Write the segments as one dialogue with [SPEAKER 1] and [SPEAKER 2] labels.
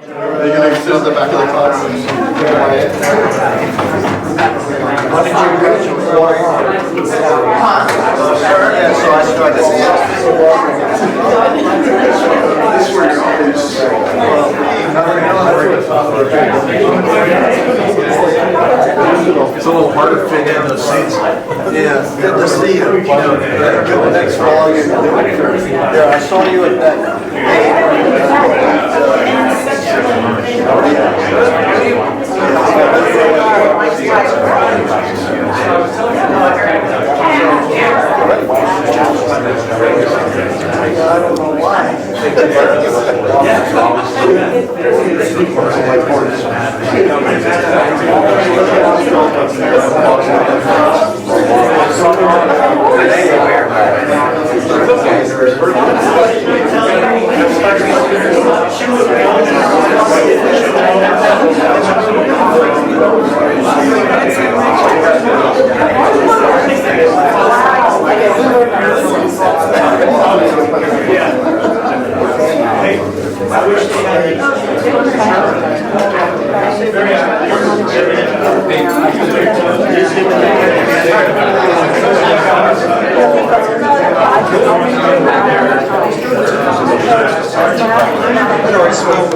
[SPEAKER 1] Are you going to sit in the back of the class? How did you graduate? Yeah, so I started. This is where you're always.
[SPEAKER 2] It's a little hard to fit in those seats.
[SPEAKER 1] Yeah, good to see you. Good, thanks for all you're doing. Yeah, I saw you at that. I don't know why.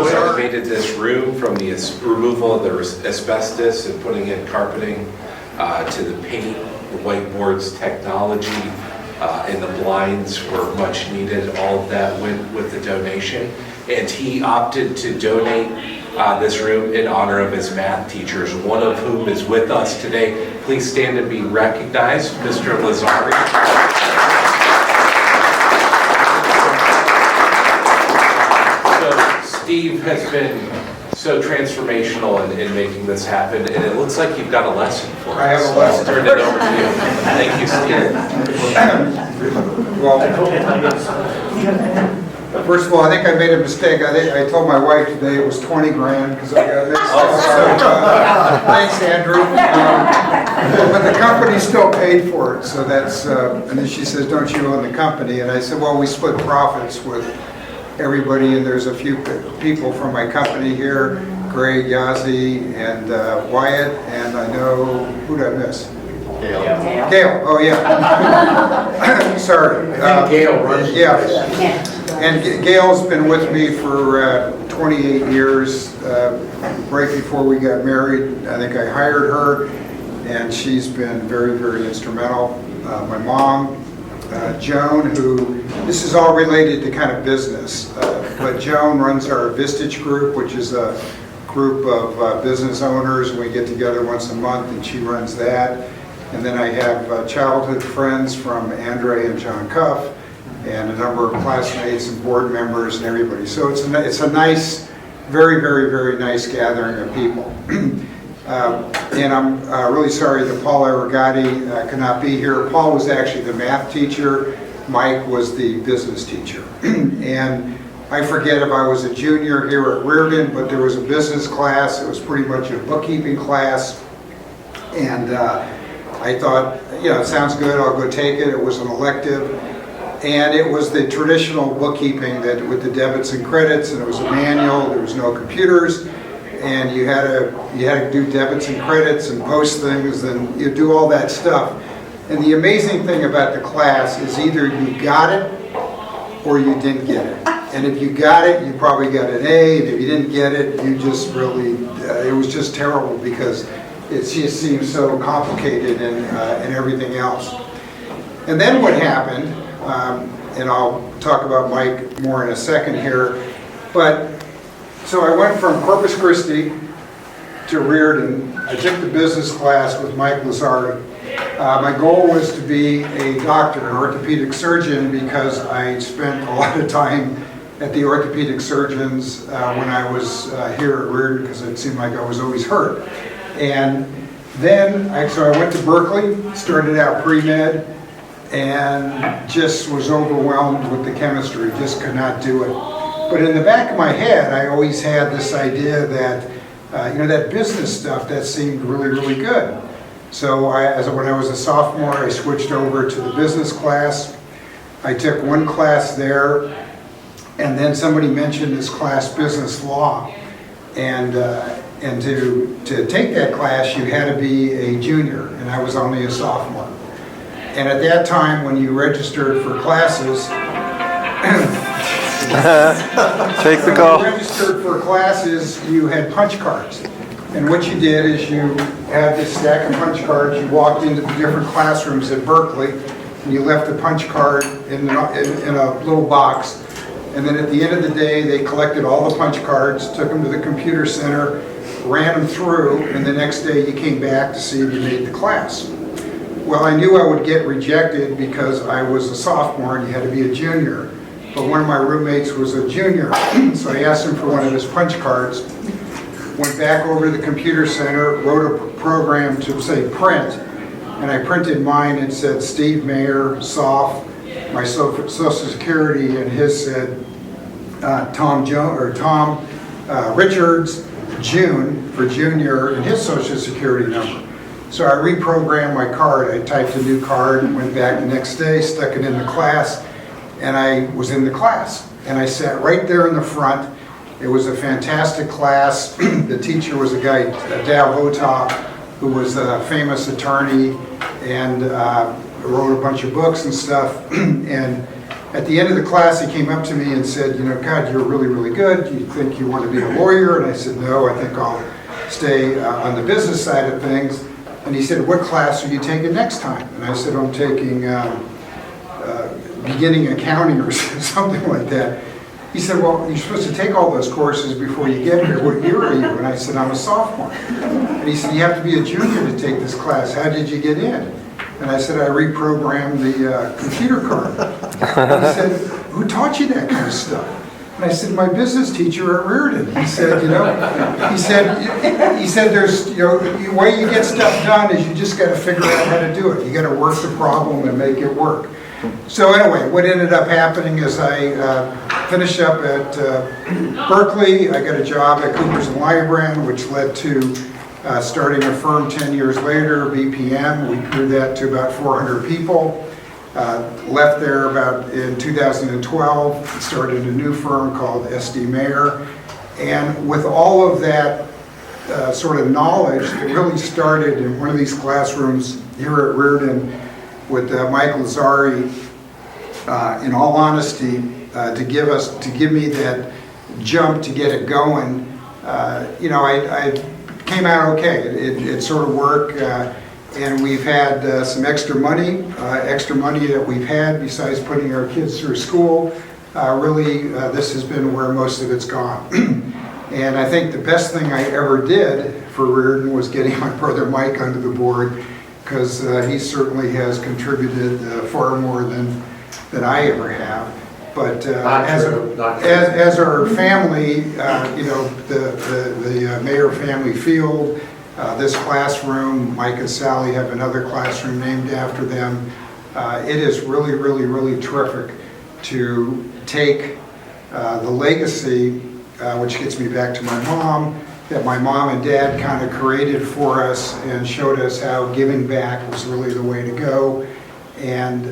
[SPEAKER 3] Renovated this room from the removal of the asbestos and putting in carpeting to the paint, the whiteboards, technology, and the blinds were much needed. All of that went with the donation, and he opted to donate this room in honor of his math teachers, one of whom is with us today. Please stand and be recognized, Mr. Lazari. Steve has been so transformational in making this happen, and it looks like you've got a lesson for us.
[SPEAKER 4] I have a lesson.
[SPEAKER 3] I'll turn it over to you. Thank you, Steve.
[SPEAKER 4] Well, first of all, I think I made a mistake. I told my wife today it was 20 grand because I got mixed up. So, thanks, Andrew. But the company still paid for it, so that's. And then she says, "Don't you own the company?" And I said, "Well, we split profits with everybody, and there's a few people from my company here, Greg, Yazzie, and Wyatt, and I know, who did I miss? Gail, oh yeah. Sorry.
[SPEAKER 2] Gail runs.
[SPEAKER 4] Yeah. And Gail's been with me for 28 years. Right before we got married, I think I hired her, and she's been very, very instrumental. My mom, Joan, who, this is all related to kind of business, but Joan runs our Vistage group, which is a group of business owners, and we get together once a month, and she runs that. And then I have childhood friends from Andre and John Cuff, and a number of classmates and board members and everybody. So it's a nice, very, very, very nice gathering of people. And I'm really sorry that Paul Arrogati could not be here. Paul was actually the math teacher. Mike was the business teacher. And I forget if I was a junior here at Riordan, but there was a business class. It was pretty much a bookkeeping class. And I thought, it sounds good, I'll go take it. It was an elective. And it was the traditional bookkeeping that with the debits and credits, and it was a manual, there was no computers. And you had to do debits and credits and post things, and you do all that stuff. And the amazing thing about the class is either you got it or you didn't get it. And if you got it, you probably got an A, and if you didn't get it, you just really, it was just terrible because it just seemed so complicated and everything else. And then what happened, and I'll talk about Mike more in a second here, but so I went from Corpus Christi to Riordan. I took the business class with Mike Lazari. My goal was to be a doctor, an orthopedic surgeon, because I spent a lot of time at the orthopedic surgeons when I was here at Riordan, because it seemed like I was always hurt. And then, so I went to Berkeley, started out pre-med, and just was overwhelmed with the chemistry, just could not do it. But in the back of my head, I always had this idea that, that business stuff, that seemed really, really good. So when I was a sophomore, I switched over to the business class. I took one class there, and then somebody mentioned this class, business law. and to take that class, you had to be a junior, and I was only a sophomore. And at that time, when you registered for classes,
[SPEAKER 5] Take the
[SPEAKER 4] when
[SPEAKER 5] call.
[SPEAKER 4] you registered for classes, you had punch cards. And what you did is you had this stack of punch cards, you walked into the different classrooms at Berkeley, and you left a punch card in a little box. And then at the end of the day, they collected all the punch cards, took them to the computer center, ran them through, and the next day you came back to see if you made the class. Well, I knew I would get rejected because I was a sophomore and you had to be a junior. But one of my roommates was a junior, so I asked him for one of his punch cards. Went back over to the computer center, wrote a program to say print, and I printed mine and said Steve Mayer, Soph, my social security, and his said Tom Richards, June for junior, and his social security number. So I reprogrammed my card. I typed a new card, went back the next day, stuck it in the class, and I was in the class. And I sat right there in the front. It was a fantastic class. The teacher was a guy, Dal Votop, who was a famous attorney and wrote a bunch of books and stuff. And at the end of the class, he came up to me and said, you know, God, you're really, really good. Do you think you want to be a lawyer? And I said, no, I think I'll stay on the business side of things. And he said, what class are you taking next time? And I said, I'm taking beginning accounting or something like that. He said, well, you're supposed to take all those courses before you get here. What year are you? And I said, I'm a sophomore. And he said, you have to be a junior to take this class. How did you get in? And I said, I reprogrammed the computer card. And he said, who taught you that kind of stuff? And I said, my business teacher at Riordan. He said, he said, there's, the way you get stuff done is you just got to figure out how to do it. You got to work the problem and make it work. So anyway, what ended up happening is I finished up at Berkeley. I got a job at Coopers and Lybrand, which led to starting a firm 10 years later, BPM. We grew that to about 400 people. Left there about in 2012, started a new firm called SD Mayer. And with all of that sort of knowledge, it really started in one of these classrooms here at Riordan with Mike Lazzari, in all honesty, to give me that jump to get it going. I came out okay. It sort of worked. And we've had some extra money that we've had besides putting our kids through school. This has been where most of it's gone. And I think the best thing I ever did for Riordan was getting my brother Mike onto the board, because he certainly has contributed far more than I ever have. But as our family, the Mayer family field, this classroom, Mike and Sally have another classroom named after them. It is really, really, really terrific to take the legacy, which gets me back to my mom, that my mom and dad kind of created for us and showed us how giving back was really the way to go. And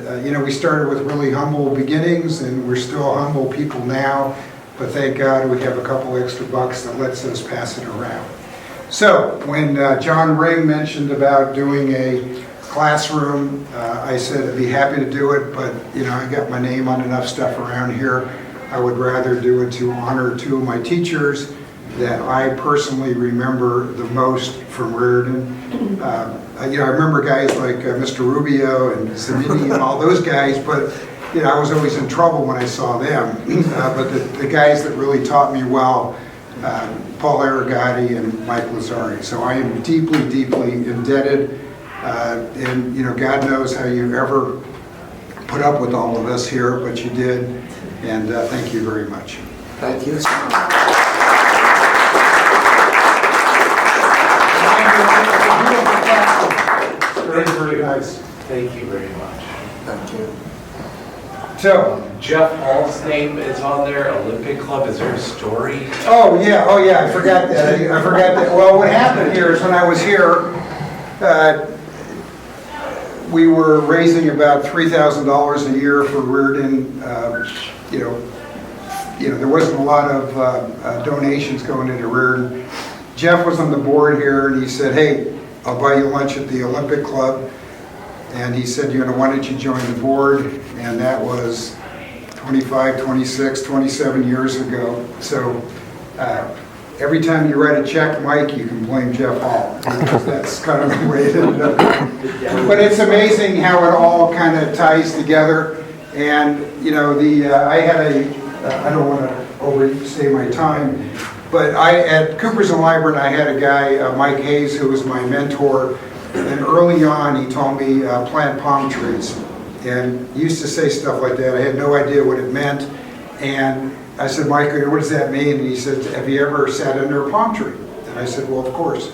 [SPEAKER 4] we started with really humble beginnings, and we're still humble people now, but thank God we have a couple extra bucks that lets us pass it around. So when John Ring mentioned about doing a classroom, I said I'd be happy to do it, but I got my name on enough stuff around here. I would rather do it to honor two of my teachers that I personally remember the most from Riordan. I remember guys like Mr. Rubio and Zamini and all those guys, but I was always in trouble when I saw them. But the guys that really taught me well, Paul Aragati and Mike Lazzari. So I am deeply, deeply indebted. And God knows how you ever put up with all of us here, but you did. And thank you very much.
[SPEAKER 1] Thank you.
[SPEAKER 4] Very, very nice.
[SPEAKER 6] Thank you very much.
[SPEAKER 1] Thank you.
[SPEAKER 4] So,
[SPEAKER 6] Jeff Hall's name is on there, Olympic Club. Is there a story?
[SPEAKER 4] oh yeah, I forgot that. Well, what happened here is when I was here, we were raising about $3,000 a year for Riordan, there wasn't a lot of donations going into Riordan. Jeff was on the board here, and he said, hey, I'll buy you lunch at the Olympic Club. And he said, why don't you join the board? And that was 25, 26, 27 years ago. So every time you write a check, Mike, you can blame Jeff Hall. That's kind of the way it ended up. But it's amazing how it all kind of ties together. And, I had I don't want to overstay my time, but at Coopers and Lyburn, I had a guy, Mike Hayes, who was my mentor. And early on, he told me plant palm trees. And he used to say stuff like that. I had no idea what it meant. And I said, Mike, what does that mean? And he said, have you ever sat under a palm tree? And I said, well, of course.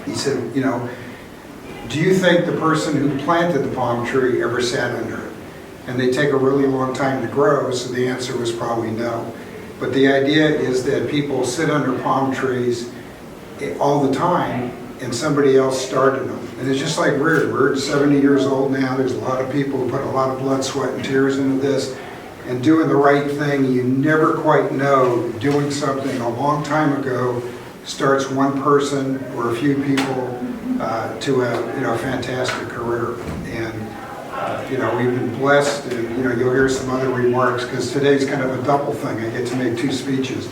[SPEAKER 4] He said, do you think the person who planted the palm tree ever sat under it? And they take a really long time to grow, so the answer was probably no. But the idea is that people sit under palm trees all the time, and somebody else started them. And it's just like Riordan. Riordan's 70 years old now. There's a lot of people who put a lot of blood, sweat, and tears into this. And doing the right thing, you never quite know. Doing something a long time ago starts one person or a few people to a fantastic career. And we've been blessed, and you'll hear some other remarks, because today's kind of a double thing. I get to make two speeches.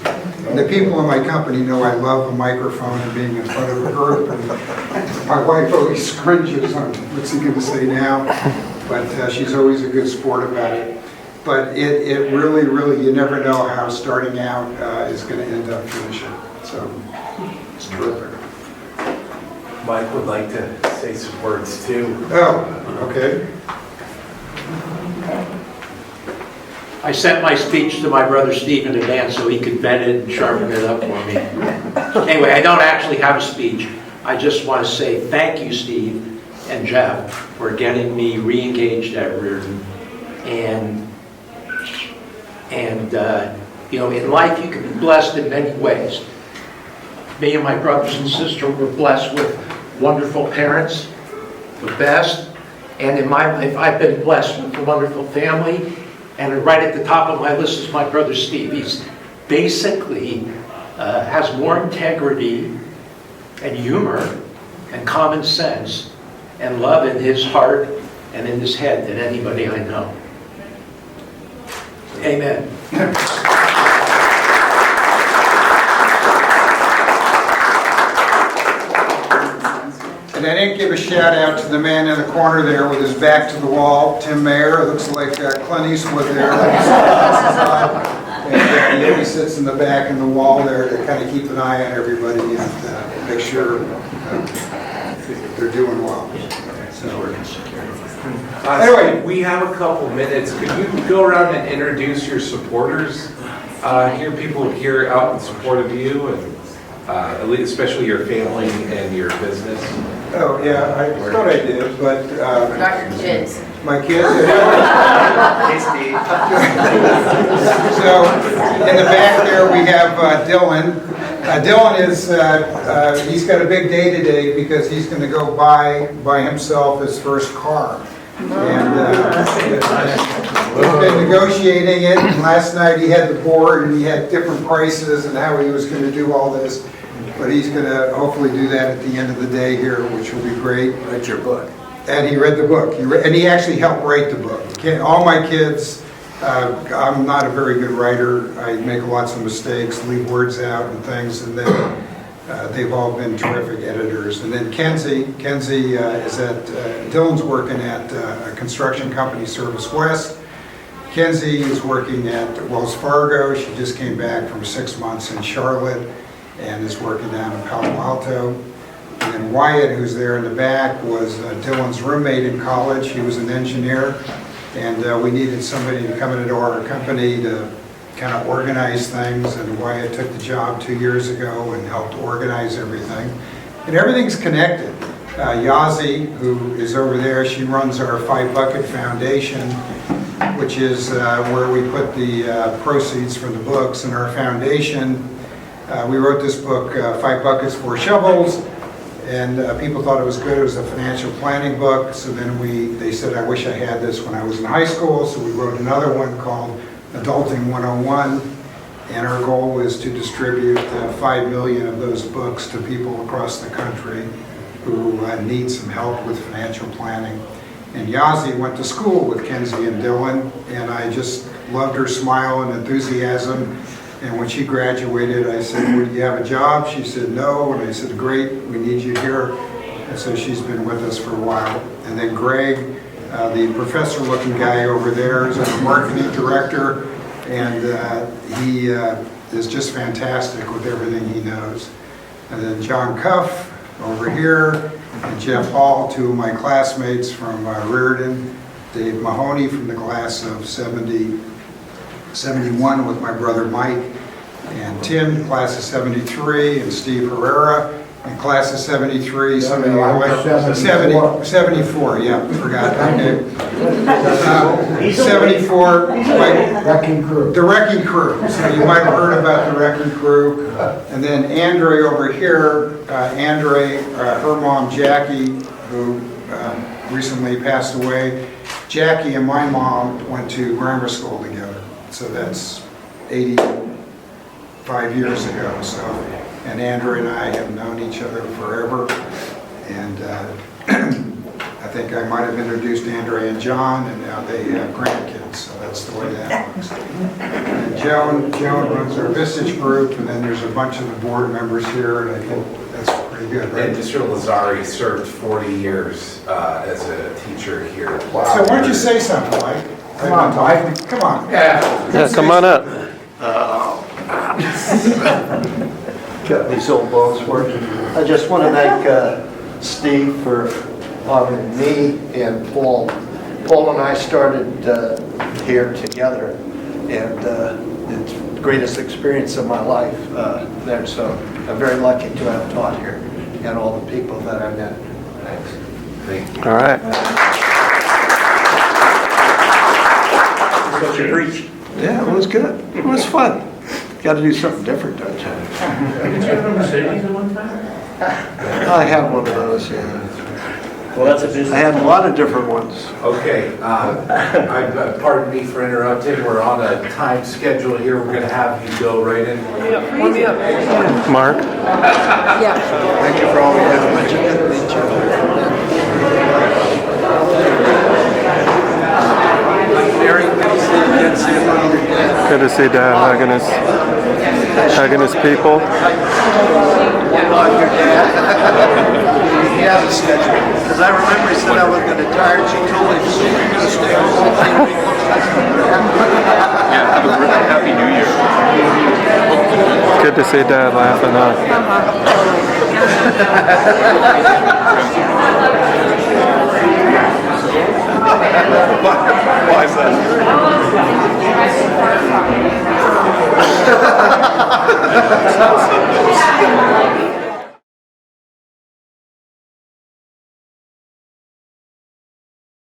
[SPEAKER 4] And the people in my company know I love a microphone and being in front of a group. And my wife always cringes on what's he going to say now, but she's always a good sport about it. But it really, really, you never know how starting out is going to end up finishing. So it's terrific.
[SPEAKER 6] Mike would like to say some words too.
[SPEAKER 4] Oh, okay.
[SPEAKER 5] I sent my speech to my brother Steve in advance so he could vet it and sharpen it up for me. Anyway, I don't actually have a speech. I just want to say thank you, Steve and Jeff, for getting me re-engaged at Riordan. And in life you can be blessed in many ways. Me and my brothers and sister were blessed with wonderful parents, the best. And in my life, I've been blessed with a wonderful family. And right at the top of my list is my brother Steve. He's basically has more integrity and humor and common sense and love in his heart and in his head than anybody I know. Amen.
[SPEAKER 4] And I didn't give a shout out to the man in the corner there with his back to the wall, Tim Mayer. It looks like Clint Eastwood there. And he always sits in the back in the wall there to kind of keep an eye on everybody and make sure they're doing well.
[SPEAKER 6] Anyway, we have a couple minutes. Could you go around and introduce your supporters? Here, people here out in support of you, and especially your family and your business.
[SPEAKER 4] Oh, yeah, I thought I did, but...
[SPEAKER 7] Not your kids.
[SPEAKER 4] My kids?
[SPEAKER 6] Hey, Steve.
[SPEAKER 4] So, in the back there, we have Dylan. Dylan is, he's got a big day today because he's going to go buy by himself his first car. And he's been negotiating it, and last night he had the board and he had different prices and how he was going to do all this. But he's going to hopefully do that at the end of the day here, which will be great.
[SPEAKER 2] Read your book.
[SPEAKER 4] And he read the book. And he actually helped write the book. All my kids, I'm not a very good writer. I make lots of mistakes, leave words out and things, and then they've all been terrific editors. And then Kenzie is at, Dylan's working at a construction company, Service West. Kenzie is working at Wells Fargo. She just came back from 6 months in Charlotte and is working down in Palo Alto. And then Wyatt, who's there in the back, was Dylan's roommate in college. He was an engineer, and we needed somebody to come into our company to kind of organize things, and Wyatt took the job 2 years ago and helped organize everything. And everything's connected. Yazi, who is over there, she runs our 5 Bucket Foundation, which is where we put the proceeds from the books. And our foundation, we wrote this book, 5 Buckets, 4 Shovels, and people thought it was good. It was a financial planning book. So then they said, I wish I had this when I was in high school. So we wrote another one called Adulting 101, and our goal is to distribute 5 million of those books to people across the country who need some help with financial planning. And Yazi went to school with Kenzie and Dylan, and I just loved her smile and enthusiasm. And when she graduated, I said, "Well, do you have a job?" She said, "No." And I said, "Great, we need you here." And so she's been with us for a while. And then Greg, the professor-looking guy over there, is our marketing director, and he is just fantastic with everything he knows. And then John Cuff over here, and Jeff Hall, two of my classmates from Riordan, Dave Mahoney from the class of 71 with my brother Mike, and Tim, class of 73, and Steve Herrera, and class of 73, 74, yeah, forgot, okay. 74,
[SPEAKER 1] Wrecking crew.
[SPEAKER 4] the Wrecking Crew, so you might have heard about the Wrecking Crew. And then Andre over here, Andre, her mom Jackie, who recently passed away. Jackie and my mom went to grammar school together, so that's 85 years ago. So, and Andre and I have known each other forever, and I think I might have introduced Andre and John, and now they have grandkids, so that's the way that looks. And Joan runs our Vistage group, and then there's a bunch of the board members here, and I think that's pretty good, right?
[SPEAKER 6] And Mr. Lazari served 40 years as a teacher here.
[SPEAKER 4] So why don't you say something, Mike?
[SPEAKER 1] Come on, Mike.
[SPEAKER 4] Come on.
[SPEAKER 7] Yeah, come on up.
[SPEAKER 1] Got these old bones working. I just want to thank Steve for honoring me and Paul. Paul and I started here together, and it's the greatest experience of my life there. So I'm very lucky to have taught here and all the people that I met. Thanks.
[SPEAKER 6] Thank you.
[SPEAKER 7] All right.
[SPEAKER 1] What you preach? Yeah, it was good. It was fun. Got to do something different, don't you?
[SPEAKER 5] Did you have a Mercedes at one time?
[SPEAKER 1] I had one of those, yeah.
[SPEAKER 8] Well, that's a business.
[SPEAKER 1] I had a lot of different ones.
[SPEAKER 6] Okay, pardon me for interrupting. We're on a time schedule here. We're going to have you go right in.
[SPEAKER 7] Mark?
[SPEAKER 1] Thank you for all your help. Mary, good to see you again. See you later.
[SPEAKER 7] Good to see Dad hugging his people.
[SPEAKER 1] Your dad. He has a schedule. Because I remember he said I was going to retire. She told me, so you're going to stay home.
[SPEAKER 9] Yeah, have a really happy New Year.
[SPEAKER 7] Good to see Dad laughing, huh?
[SPEAKER 9] Why is that?